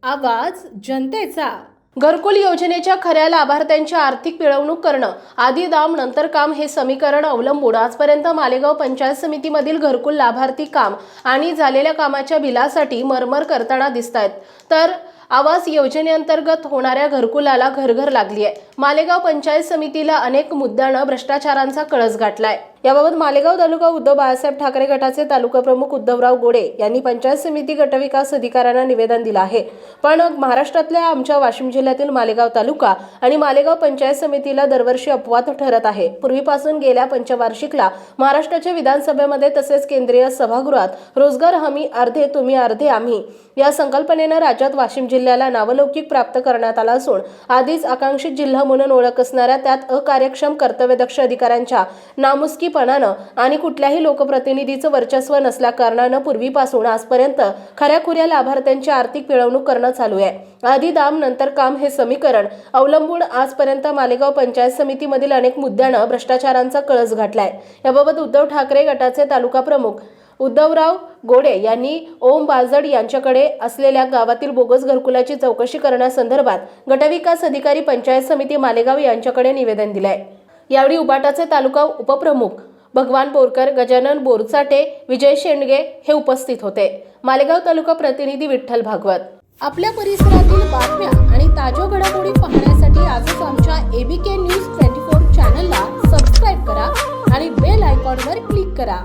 आवाज जनतेचा। घरकुल योजनेच्या खऱ्या लाभार्थ्यांची आर्थिक पिळवणूक करणं, आधी दाम नंतर काम हे समीकरण अवलंबून आजपर्यंत मालेगाव पंचायत समितीमधील घरकुल लाभार्थी काम आणि झालेल्या कामाच्या बिलासाठी मरमर करताना दिसतायत। तर आवास योजनेअंतर्गत होणाऱ्या घरकुलाला घरघर लागली आहे। मालेगाव पंचायत समितीला अनेक मुद्द्यांना भ्रष्टाचारांचा कळस गाठलाय। याबाबत मालेगाव तालुका उद्धव बाळासाहेब ठाकरे गटाचे तालुका प्रमुख उद्धवराव गोडे यांनी पंचायत समिती गटविकास अधिकाऱ्यांना निवेदन दिलं आहे। पण महाराष्ट्रातल्या आमच्या वाशिम जिल्ह्यातील मालेगाव तालुका आणि मालेगाव पंचायत समितीला दरवर्षी अपवाद ठरत आहे। पूर्वीपासून गेल्या पंचवार्षिकला महाराष्ट्राच्या विधानसभेमध्ये तसेच केंद्रीय सभागृहात रोजगार हमी अर्धे तुम्ही अर्धे आम्ही या संकल्पनेनं राज्यात वाशिम जिल्ह्याला नावलौकिक प्राप्त करण्यात आला असून आधीच आकांक्षित जिल्हा म्हणून ओळख असणाऱ्या त्यात अकार्यक्षम कर्तव्यदक्ष अधिकाऱ्यांच्या नामुष्कीपणानं आणि कुठल्याही लोकप्रतिनिधीचं वर्चस्व नसल्याकारणानं पूर्वीपासून आजपर्यंत खऱ्याखुऱ्या लाभार्थ्यांची आर्थिक पिळवणूक करणं चालू आहे। आधी दाम नंतर काम हे समीकरण अवलंबून आजपर्यंत मालेगाव पंचायत समितीमधील अनेक मुद्द्यांना भ्रष्टाचारांचा कळस गाठलाय। याबाबत उद्धव ठाकरे गटाचे तालुका प्रमुख उद्धवराव गोडे यांनी ओम बाजड यांच्याकडे असलेल्या गावातील बोगस घरकुलाची चौकशी करण्यासंदर्भात गटविकास अधिकारी पंचायत समिती मालेगाव यांच्याकडे निवेदन दिलंय। यावेळी उबाटाचे तालुका उपप्रमुख भगवान बोरकर, गजानन बोरचाटे, विजय शेंडगे हे उपस्थित होते। मालेगाव तालुका प्रतिनिधी विठ्ठल भागवत। आपल्या परिसरातील बातम्या आणि ताज्या घडामोडी पाहण्यासाठी आजच आमच्या ABK न्यूज 24 चॅनलला सबस्क्राईब करा आणि बेल आयकॉनवर क्लिक करा।